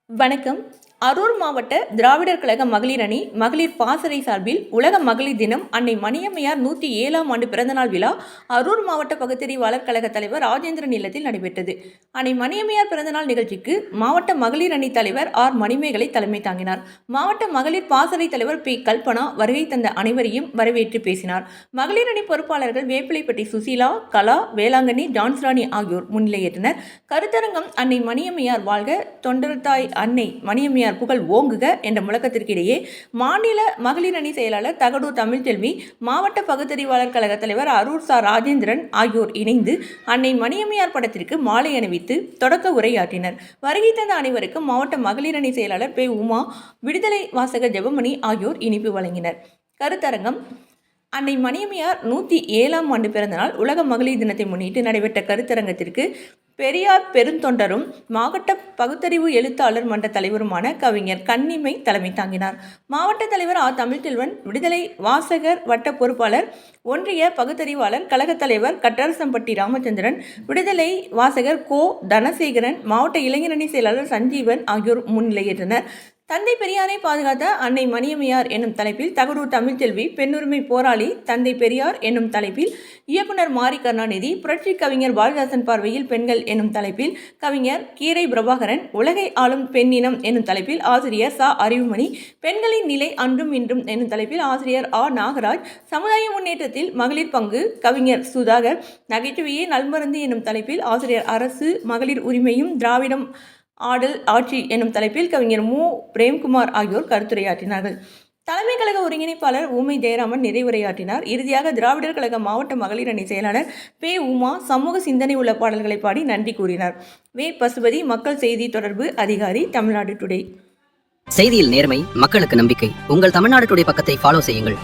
வணக்கம். அரூர் மாவட்ட திராவிடர் கழக மகளிர் அணி மகளிர் பாசறை சார்பில் உலக மகளிர் தினம் அன்னை மணியம்மையார் 107ஆம் ஆண்டு பிறந்தநாள் விழா அரூர் மாவட்ட பகுத்தறிவாளர் கழக தலைவர் ராஜேந்திரன் இல்லத்தில் நடைபெற்றது. அன்னை மணியம்மையார் பிறந்தநாள் நிகழ்ச்சிக்கு மாவட்ட மகளிர் அணி தலைவர் ஆர் மணிமேகலை தலைமை தாங்கினார். மாவட்ட மகளிர் பாசறை தலைவர் பி கல்பனா வருகை தந்த அனைவரையும் வரவேற்று பேசினார். மகளிர் அணி பொறுப்பாளர்கள் வேப்பிலைப்பட்டி சுசீலா, கலா, வேளாங்கண்ணி, ஜான்ஸ்ராணி ஆகியோர் முன்னிலையேற்றனர். கருத்தரங்கம் அன்னை மணியம்மையார் வாழ்க, தொண்டர்தாய் அன்னை மணியம்மையார் புகழ் ஓங்குக என்ற முழக்கத்திற்கிடையே மாநில மகளிர் அணி செயலாளர் தகடூர் தமிழ்ச்செல்வி, மாவட்ட பகுத்தறிவாளர் கழக தலைவர் அரூர் சா ராஜேந்திரன் ஆகியோர் இணைந்து அன்னை மணியம்மையார் படத்திற்கு மாலை அணிவித்து தொடக்க உரையாற்றினர். வருகை தந்த அனைவருக்கும் மாவட்ட மகளிர் அணி செயலாளர் பே உமா, விடுதலை வாசகர் ஜெபமணி ஆகியோர் இனிப்பு வழங்கினர். கருத்தரங்கம் அன்னை மணியம்மையார் 107ஆம் ஆண்டு பிறந்தநாள் உலக மகளிர் தினத்தை முன்னிட்டு நடைபெற்ற கருத்தரங்கத்திற்கு பெரியார் பெருந்தொண்டரும் மாவட்ட பகுத்தறிவு எழுத்தாளர் மன்ற தலைவருமான கவிஞர் கன்னிமை தலைமை தாங்கினார். மாவட்ட தலைவர் ஆ தமிழ்ச்செல்வன், விடுதலை வாசகர் வட்ட பொறுப்பாளர், ஒன்றிய பகுத்தறிவாளர் கழக தலைவர் கட்டரசம்பட்டி ராமச்சந்திரன், விடுதலை வாசகர் கோ தனசேகரன், மாவட்ட இளைஞரணி செயலாளர் சஞ்சீவன் ஆகியோர் முன்னிலையேற்றனர். தந்தை பெரியாரை பாதுகாத்த அன்னை மணியம்மையார் என்னும் தலைப்பில் தகடூர் தமிழ்ச்செல்வி, பெண்ணுரிமை போராளி தந்தை பெரியார் என்னும் தலைப்பில் இயக்குனர் மாரி கருணாநிதி, புரட்சி கவிஞர் பாரதிதாசன் பார்வையில் பெண்கள் என்னும் தலைப்பில் கவிஞர் கீரை பிரபாகரன், உலகை ஆளும் பெண்ணினம் என்னும் தலைப்பில் ஆசிரியர் சா அறிவுமணி, பெண்களின் நிலை அன்றும் இன்றும் என்னும் தலைப்பில் ஆசிரியர் ஆ நாகராஜ், சமுதாய முன்னேற்றத்தில் மகளிர் பங்கு கவிஞர் சுதாகர், நகைச்சுவையே நல்மருந்து என்னும் தலைப்பில் ஆசிரியர் அரசு, மகளிர் உரிமையும் திராவிடம் ஆடல் ஆட்சி என்னும் தலைப்பில் கவிஞர் மு பிரேம்குமார் ஆகியோர் கருத்துரையாற்றினார்கள். தலைமை கழக ஒருங்கிணைப்பாளர் ஊமை ஜெயராமன் நிறைவுரையாற்றினார். இறுதியாக திராவிடர் கழக மாவட்ட மகளிர் அணி செயலாளர் பே உமா சமூக சிந்தனை உள்ள பாடல்களை பாடி நன்றி கூறினார். வே பசுபதி, மக்கள் செய்தி தொடர்பு அதிகாரி, தமிழ்நாடு டுடே. செய்தியில் நேர்மை, மக்களுக்கு நம்பிக்கை. உங்கள் தமிழ்நாடு டுடே பக்கத்தை ஃபாலோ செய்யுங்கள்.